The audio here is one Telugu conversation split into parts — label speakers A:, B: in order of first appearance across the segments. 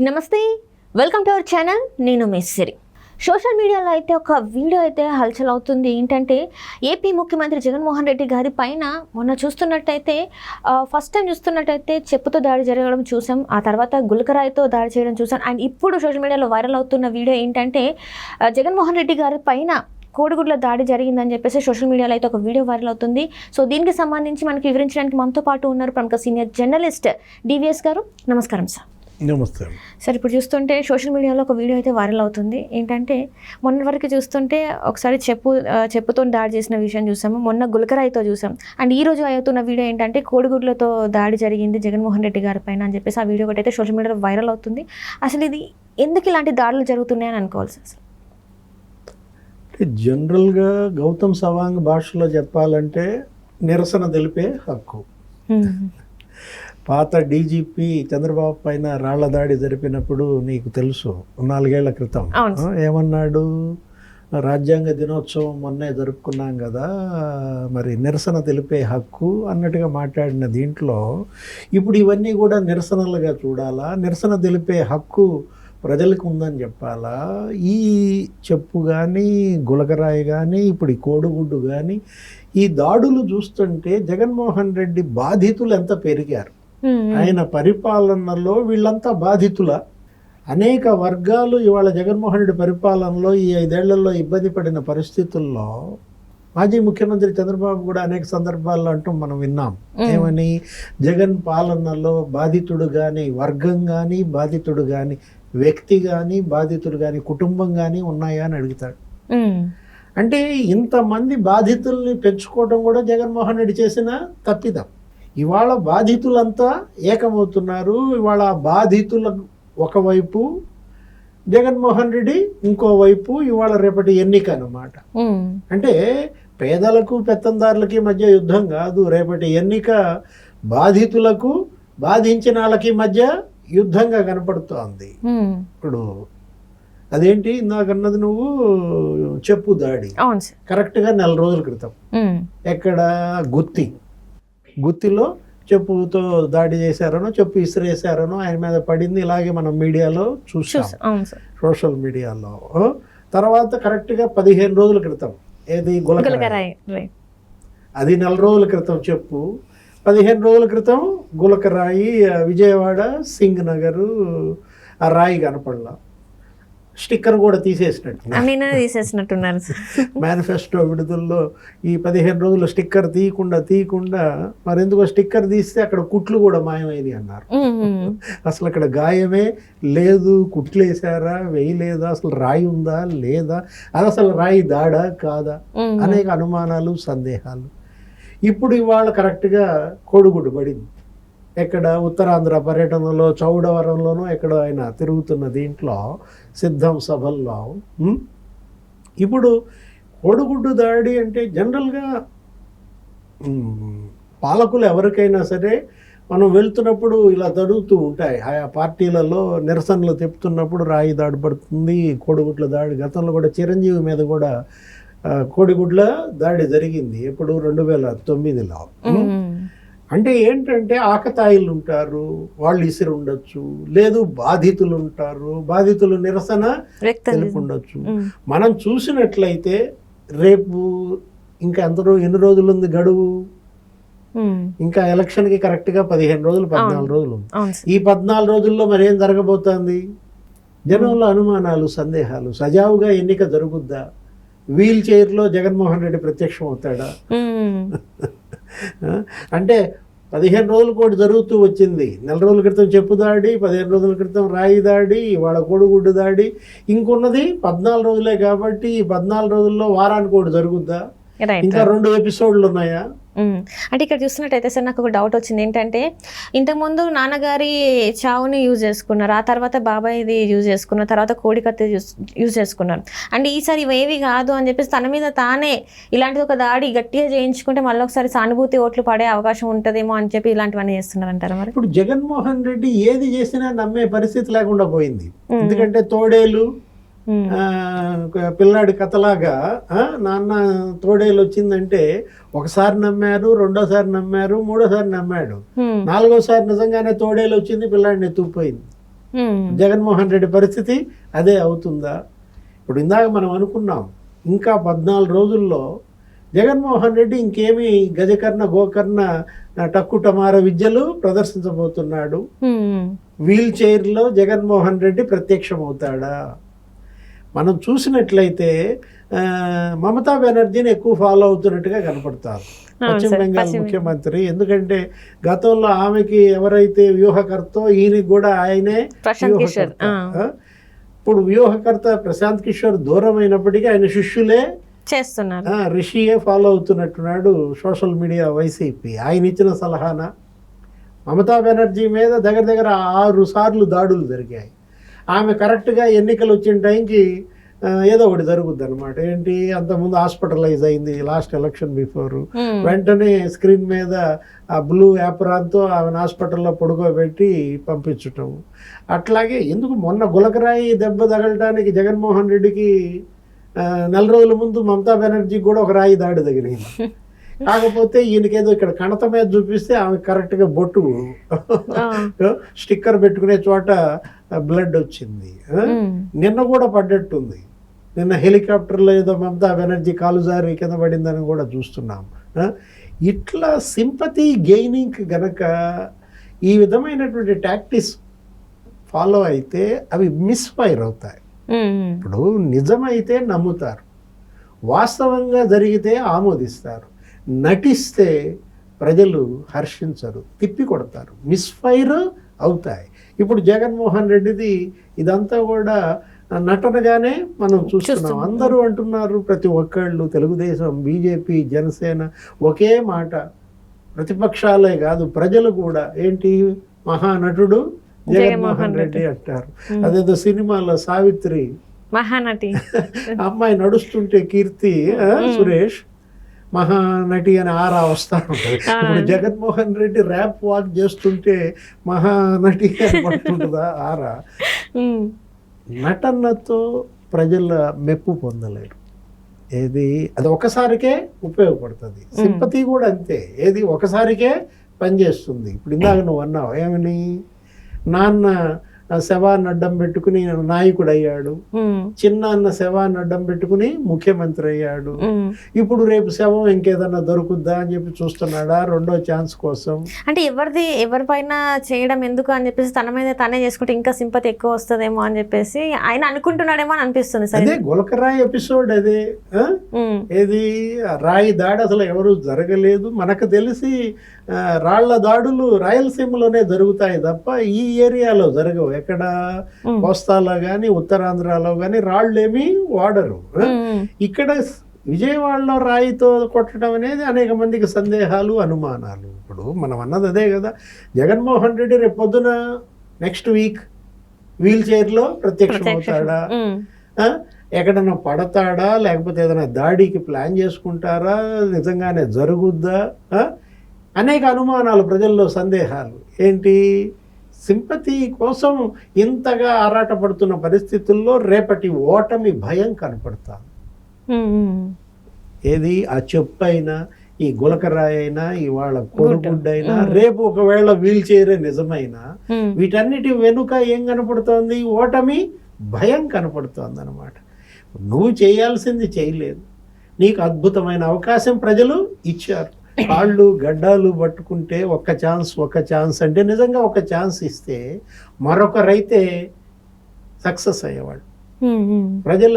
A: నమస్తే, వెల్కమ్ టు అవర్ ఛానల్. నేను మెస్సిరి. సోషల్ మీడియాలో అయితే ఒక వీడియో అయితే హల్చల్ అవుతుంది. ఏంటంటే ఏపీ ముఖ్యమంత్రి జగన్మోహన్ రెడ్డి గారి పైన మొన్న చూస్తున్నట్టయితే ఫస్ట్ టైం చూస్తున్నట్టయితే చెప్పుతో దాడి జరగడం చూసాం. ఆ తర్వాత గులకరాయితో దాడి చేయడం చూసాం. అండ్ ఇప్పుడు సోషల్ మీడియాలో వైరల్ అవుతున్న వీడియో ఏంటంటే జగన్మోహన్ రెడ్డి గారి పైన కోడిగుడ్ల దాడి జరిగిందని చెప్పేసి సోషల్ మీడియాలో అయితే ఒక వీడియో వైరల్ అవుతుంది. సో దీనికి సంబంధించి మనకి వివరించడానికి మనతో పాటు ఉన్నారు ప్రముఖ సీనియర్ జర్నలిస్ట్ డివిఎస్ గారు. నమస్కారం సార్.
B: నమస్తే
A: సార్. ఇప్పుడు చూస్తుంటే సోషల్ మీడియాలో ఒక వీడియో అయితే వైరల్ అవుతుంది. ఏంటంటే మొన్న వరకు చూస్తుంటే ఒకసారి చెప్పుతో దాడి చేసిన విషయం చూసాము, మొన్న గులకరాయితో చూసాం. అండ్ ఈ రోజు అవుతున్న వీడియో ఏంటంటే కోడిగుడ్లతో దాడి జరిగింది జగన్మోహన్ రెడ్డి గారి పైన అని చెప్పేసి ఆ వీడియో ఒకటి అయితే సోషల్ మీడియాలో వైరల్ అవుతుంది. అసలు ఇది ఎందుకు ఇలాంటి దాడులు జరుగుతున్నాయని అనుకోవాల్సి అసలు
B: జనరల్గా గౌతమ్ సవాంగ్ భాషలో చెప్పాలంటే నిరసన తెలిపే హక్కు. పాత డీజీపీ చంద్రబాబు పైన రాళ్ల దాడి జరిపినప్పుడు నీకు తెలుసు 4 ఏళ్ల క్రితం ఏమన్నాడు, రాజ్యాంగ దినోత్సవం మొన్నే జరుపుకున్నాం కదా, మరి నిరసన తెలిపే హక్కు అన్నట్టుగా మాట్లాడిన దీంట్లో ఇప్పుడు ఇవన్నీ కూడా నిరసనలుగా చూడాలా, నిరసన తెలిపే హక్కు ప్రజలకు ఉందని చెప్పాలా? ఈ చెప్పు కానీ గులకరాయి కానీ ఇప్పుడు ఈ కోడిగుడ్డు కానీ ఈ దాడులు చూస్తుంటే జగన్మోహన్ రెడ్డి బాధితులు ఎంత పెరిగారు. ఆయన పరిపాలనలో వీళ్ళంతా బాధితుల. అనేక వర్గాలు ఇవాళ జగన్మోహన్ రెడ్డి పరిపాలనలో ఈ 5 ఏళ్లలో ఇబ్బంది పడిన పరిస్థితుల్లో మాజీ ముఖ్యమంత్రి చంద్రబాబు కూడా అనేక సందర్భాల్లో అంటూ మనం విన్నాం. ఏమని, జగన్ పాలనలో బాధితుడు కానీ వర్గం కానీ బాధితుడు కానీ వ్యక్తి కానీ బాధితుడు కానీ కుటుంబం కానీ ఉన్నాయా అని అడుగుతాడు. అంటే ఇంతమంది బాధితుల్ని పెంచుకోవడం కూడా జగన్మోహన్ రెడ్డి చేసిన తప్పిదం. ఇవాళ బాధితులంతా ఏకమవుతున్నారు. ఇవాళ బాధితుల ఒకవైపు, జగన్మోహన్ రెడ్డి ఇంకోవైపు. ఇవాళ రేపటి ఎన్నిక అన్నమాట. అంటే పేదలకు పెత్తందారులకి మధ్య యుద్ధం కాదు, రేపటి ఎన్నిక బాధితులకు బాధించిన వాళ్ళకి మధ్య యుద్ధంగా కనపడుతోంది. ఇప్పుడు అదేంటి ఇందాకన్నది నువ్వు చెప్పు దాడి కరెక్ట్గా 4 రోజుల క్రితం ఎక్కడ గుత్తిలో చెప్పుతో దాడి చేశారనో చెప్పు ఇసిరేశారనో ఆయన మీద పడింది. ఇలాగే మనం మీడియాలో చూసాం, సోషల్ మీడియాలో. తర్వాత కరెక్ట్గా 15 రోజుల క్రితం ఏది గులకరాయి, అది 4 రోజుల క్రితం చెప్పు. 15 రోజుల క్రితం గులకరాయి, విజయవాడ సింగ్ నగరు ఆ రాయి కనపడలా. స్టిక్కర్ కూడా తీసేసినట్టున్నారు. మేనిఫెస్టో విడుదలలో ఈ 15 రోజులు స్టిక్కర్ తీయకుండా మరెందుకో స్టిక్కర్ తీస్తే అక్కడ కుట్లు కూడా మాయమైంది అన్నారు. అసలు అక్కడ గాయమే లేదు, కుట్లు వేసారా వేయలేదా, అసలు రాయి ఉందా లేదా, అది అసలు రాయి దాడా కాదా, అనేక అనుమానాలు సందేహాలు. ఇప్పుడు ఇవాళ కరెక్ట్గా కోడిగుడ్డు పడింది. ఎక్కడ ఉత్తరాంధ్ర పర్యటనలో చౌడవరంలోనూ ఎక్కడో ఆయన తిరుగుతున్న దీంట్లో సిద్ధం సభల్లో. ఇప్పుడు కోడిగుడ్డు దాడి అంటే జనరల్గా పాలకులు ఎవరికైనా సరే మనం వెళ్తున్నప్పుడు ఇలా జరుగుతూ ఉంటాయి. ఆయా పార్టీలలో నిరసనలు చెప్తున్నప్పుడు రాయి దాడి పడుతుంది, కోడిగుడ్ల దాడి. గతంలో కూడా చిరంజీవి మీద కూడా కోడిగుడ్ల దాడి జరిగింది, ఎప్పుడు 2009లో. అంటే ఏంటంటే ఆకతాయిలు ఉంటారు, వాళ్ళు ఇసిరి ఉండొచ్చు, లేదు బాధితులు ఉంటారు, బాధితులు నిరసన తెలిపి ఉండొచ్చు. మనం చూసినట్లయితే రేపు ఇంకా ఎన్ని రోజులు ఉంది గడువు, ఇంకా ఎలక్షన్కి కరెక్ట్గా 15 రోజులు 14 రోజులు. ఈ 14 రోజుల్లో మరి ఏం జరగబోతోంది? జనంలో అనుమానాలు సందేహాలు. సజావుగా ఎన్నిక జరుగుద్దా? వీల్ చైర్లో జగన్మోహన్ రెడ్డి ప్రత్యక్షం అవుతాడా? అంటే 15 రోజుల కోటి జరుగుతూ వచ్చింది. 4 రోజుల క్రితం చెప్పు దాడి, 15 రోజుల క్రితం రాయి దాడి, ఇవాళ కోడిగుడ్డు దాడి. ఇంకొన్నది 14 రోజులే కాబట్టి ఈ 14 రోజుల్లో వారానికి ఒకటి జరుగుద్దా? ఇంకా 2 ఎపిసోడ్లు ఉన్నాయా?
A: అంటే ఇక్కడ చూస్తున్నట్టయితే సార్ నాకు ఒక డౌట్ వచ్చింది. ఏంటంటే ఇంతకుముందు నాన్నగారి చావుని యూజ్ చేసుకున్నారు, ఆ తర్వాత బాబాయ్ది యూజ్ చేసుకున్నారు, తర్వాత కోడికత్తి యూజ్ చేసుకున్నారు. అండ్ ఈసారి ఇవేవి కాదు అని చెప్పేసి తన మీద తానే ఇలాంటిది ఒక దాడి గట్టిగా చేయించుకుంటే మళ్ళీ ఒకసారి సానుభూతి ఓట్లు పడే అవకాశం ఉంటుందేమో అని చెప్పి ఇలాంటివన్నీ చేస్తున్నారు అంటారా? మరి ఇప్పుడు
B: జగన్మోహన్ రెడ్డి ఏది చేసినా నమ్మే పరిస్థితి లేకుండా పోయింది. ఎందుకంటే తోడేలు పిల్లాడి కథలాగా నాన్న తోడేలు వచ్చిందంటే ఒకసారి నమ్మారు, రెండోసారి నమ్మారు, మూడోసారి నమ్మాడు, 4వ సారి నిజంగానే తోడేలు వచ్చింది, పిల్లాడిని ఎత్తుకుపోయింది. జగన్మోహన్ రెడ్డి పరిస్థితి అదే అవుతుందా? ఇప్పుడు ఇందాక మనం అనుకున్నాం ఇంకా 14 రోజుల్లో జగన్మోహన్ రెడ్డి ఇంకేమి గజకర్ణ గోకర్ణ టక్కు టమార విద్యలు ప్రదర్శించబోతున్నాడు. వీల్ చైర్లో జగన్మోహన్ రెడ్డి ప్రత్యక్షమవుతాడా? మనం చూసినట్లయితే మమతా బెనర్జీని ఎక్కువ ఫాలో అవుతున్నట్టుగా కనపడతారు పశ్చిమ బెంగాల్ ముఖ్యమంత్రి. ఎందుకంటే గతంలో ఆమెకి ఎవరైతే వ్యూహకర్తో ఈయనకి కూడా ఆయనే వ్యూహకర్త. ఇప్పుడు వ్యూహకర్త ప్రశాంత్ కిషోర్ దూరం అయినప్పటికీ ఆయన శిష్యులే
A: చేస్తున్నారు,
B: రిషియే ఫాలో అవుతున్నట్టున్నాడు సోషల్ మీడియా వైసీపీ. ఆయన ఇచ్చిన సలహాన మమతా బెనర్జీ మీద దగ్గర 6 సార్లు దాడులు జరిగాయి. ఆమె కరెక్ట్గా ఎన్నికలు వచ్చిన టైంకి ఏదో ఒకటి జరుగుద్ది అనమాట. ఏంటి, అంతకుముందు హాస్పిటలైజ్ అయింది లాస్ట్ ఎలక్షన్ బిఫోర్, వెంటనే స్క్రీన్ మీద ఆ బ్లూ యాప్రాన్తో ఆమెను హాస్పిటల్లో పడుకోబెట్టి పంపించటం. అట్లాగే ఎందుకు మొన్న గులకరాయి దెబ్బ తగలటానికి జగన్మోహన్ రెడ్డికి 4 రోజుల ముందు మమతా బెనర్జీకి కూడా ఒక రాయి దాడి తగిలింది. కాకపోతే ఈయనకేదో ఇక్కడ కణత మీద చూపిస్తే ఆమె కరెక్ట్గా బొట్టు స్టిక్కర్ పెట్టుకునే చోట బ్లడ్ వచ్చింది. నిన్న కూడా పడ్డట్టుంది. నిన్న హెలికాప్టర్లో ఏదో మమతా బెనర్జీ కాలు జారి కింద పడిందని కూడా చూస్తున్నాం. ఇట్లా సింపతి గెయినింగ్ గనక ఈ విధమైనటువంటి టాక్టిక్స్ ఫాలో అయితే అవి మిస్ఫైర్ అవుతాయి. ఇప్పుడు నిజమైతే నమ్ముతారు, వాస్తవంగా జరిగితే ఆమోదిస్తారు, నటిస్తే ప్రజలు హర్షించరు, తిప్పి కొడతారు, మిస్ఫైర్ అవుతాయి. ఇప్పుడు జగన్మోహన్ రెడ్డిది ఇదంతా కూడా నటనగానే మనం చూస్తున్నాం. అందరూ అంటున్నారు, ప్రతి ఒక్కళ్ళు తెలుగుదేశం, బీజేపీ, జనసేన ఒకే మాట, ప్రతిపక్షాలే కాదు ప్రజలు కూడా ఏంటి మహానటుడు జగన్మోహన్ రెడ్డి అంటారు. అదేదో సినిమాలో సావిత్రి
A: మహానటి
B: అమ్మాయి నడుస్తుంటే కీర్తి సురేష్ మహానటి అని ఆరా వస్తా ఉంటుంది. ఇప్పుడు జగన్మోహన్ రెడ్డి ర్యాప్ వాక్ చేస్తుంటే మహానటి అని పడుతుంటుందా ఆరా? నటనతో ప్రజల మెప్పు పొందలేరు. ఏది అది ఒకసారికే ఉపయోగపడుతుంది. సింపతి కూడా అంతే, ఏది ఒకసారికే పనిచేస్తుంది. ఇప్పుడు ఇందాక నువ్వు అన్నావు ఏమని, నాన్న శవాన్ని అడ్డం పెట్టుకుని నాయకుడు అయ్యాడు, చిన్న అన్న శవాన్ని అడ్డం పెట్టుకుని ముఖ్యమంత్రి అయ్యాడు, ఇప్పుడు రేపు శవం ఇంకేదన్నా దొరుకుద్దా అని చెప్పి చూస్తున్నాడా రెండో ఛాన్స్ కోసం.
A: అంటే ఎవరిపైన చేయడం ఎందుకు అని చెప్పేసి తన మీద తనే చేసుకుంటే ఇంకా సింపతి ఎక్కువ వస్తుందేమో అని చెప్పేసి ఆయన అనుకుంటున్నాడేమో అని అనిపిస్తుంది.
B: అదే గులకరాయి ఎపిసోడ్ అదే. ఏది రాయి దాడి అసలు ఎవరు జరగలేదు. మనకు తెలిసి రాళ్ల దాడులు రాయలసీమలోనే జరుగుతాయి తప్ప ఈ ఏరియాలో జరగవు. ఎక్కడ కోస్తాలో కానీ ఉత్తరాంధ్రలో కానీ రాళ్ళు ఏమీ వాడరు. ఇక్కడ విజయవాడలో రాయితో కొట్టడం అనేది అనేక మందికి సందేహాలు, అనుమానాలు. ఇప్పుడు మనం అన్నది అదే కదా, జగన్మోహన్ రెడ్డి రేపు పొద్దున నెక్స్ట్ వీక్ వీల్ చైర్లో ప్రత్యక్షం అవుతాడా, ఎక్కడన్నా పడతాడా, లేకపోతే ఏదైనా దాడికి ప్లాన్ చేసుకుంటారా, నిజంగానే జరుగుద్దా, అనేక అనుమానాలు, ప్రజల్లో సందేహాలు. ఏంటి, సింపతి కోసం ఇంతగా ఆరాటపడుతున్న పరిస్థితుల్లో రేపటి ఓటమి భయం కనపడతాం. ఏది ఆ చెప్పు అయినా, ఈ గులకరాయి అయినా, ఇవాళ కొడుగుడ్డైనా, రేపు ఒకవేళ వీల్ చైరే నిజమైనా, వీటన్నిటి వెనుక ఏం కనపడుతోంది, ఓటమి భయం కనపడుతోంది అన్నమాట. నువ్వు చేయాల్సింది చేయలేదు, నీకు అద్భుతమైన అవకాశం ప్రజలు ఇచ్చారు. కాళ్ళు గడ్డాలు పట్టుకుంటే ఒక ఛాన్స్ అంటే నిజంగా ఒక ఛాన్స్ ఇస్తే మరొకరైతే సక్సెస్ అయ్యేవాళ్ళు, ప్రజల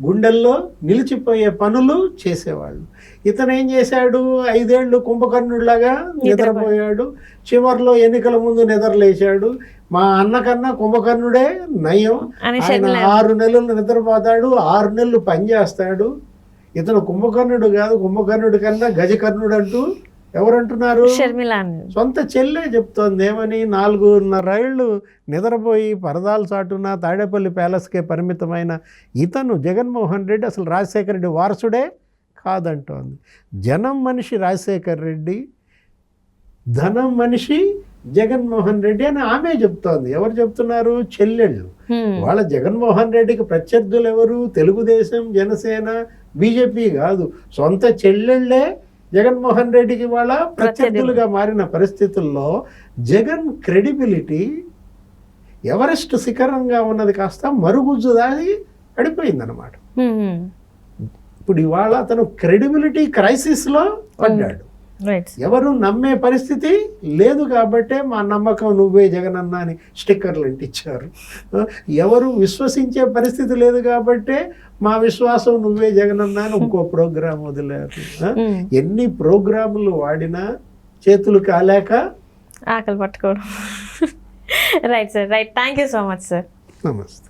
B: గుండెల్లో నిలిచిపోయే పనులు చేసేవాళ్ళు. ఇతను ఏం చేశాడు, 5 ఏళ్ళు కుంభకర్ణుడిలాగా నిద్రపోయాడు, చివరిలో ఎన్నికల ముందు నిద్రలేచాడు. మా అన్నకన్నా కుంభకర్ణుడే నయం, ఆయన 6 నెలలు నిద్రపోతాడు, 6 నెలలు పనిచేస్తాడు. ఇతను కుంభకర్ణుడు కాదు, కుంభకర్ణుడి కన్నా గజకర్ణుడు అంటూ ఎవరంటున్నారు, సొంత చెల్లె చెప్తోంది. ఏమని, 4.5 ఏళ్ళు నిద్రపోయి పరదాల చాటున తాడేపల్లి ప్యాలెస్కే పరిమితమైన ఇతను జగన్మోహన్ రెడ్డి అసలు రాజశేఖర రెడ్డి వారసుడే కాదంటోంది. జనం మనిషి రాజశేఖర రెడ్డి, ధనం మనిషి జగన్మోహన్ రెడ్డి అని ఆమె చెప్తోంది. ఎవరు చెప్తున్నారు, చెల్లెళ్ళు. వాళ్ళ జగన్మోహన్ రెడ్డికి ప్రత్యర్థులు ఎవరు, తెలుగుదేశం, జనసేన, బీజేపీ కాదు, సొంత చెల్లెళ్ళే జగన్మోహన్ రెడ్డికి వాళ్ళ ప్రత్యర్థులుగా మారిన పరిస్థితుల్లో జగన్ క్రెడిబిలిటీ ఎవరెస్ట్ శిఖరంగా ఉన్నది కాస్త మరుగుజ్జు దాగి పడిపోయిందన్నమాట. ఇప్పుడు ఇవాళ అతను క్రెడిబిలిటీ క్రైసిస్లో పడ్డాడు. ఎవరు నమ్మే పరిస్థితి లేదు కాబట్టే మా నమ్మకం నువ్వే జగనన్న అని స్టిక్కర్లు అంటించారు. ఎవరు విశ్వసించే పరిస్థితి లేదు కాబట్టే మా విశ్వాసం నువ్వే జగనన్న అని ఇంకో ప్రోగ్రాం వదిలేరు. ఎన్ని ప్రోగ్రాములు వాడినా చేతులు కాలేక
A: ఆకలి పట్టుకోవడం. Right sir, right. Thank you so much sir.
B: నమస్తే.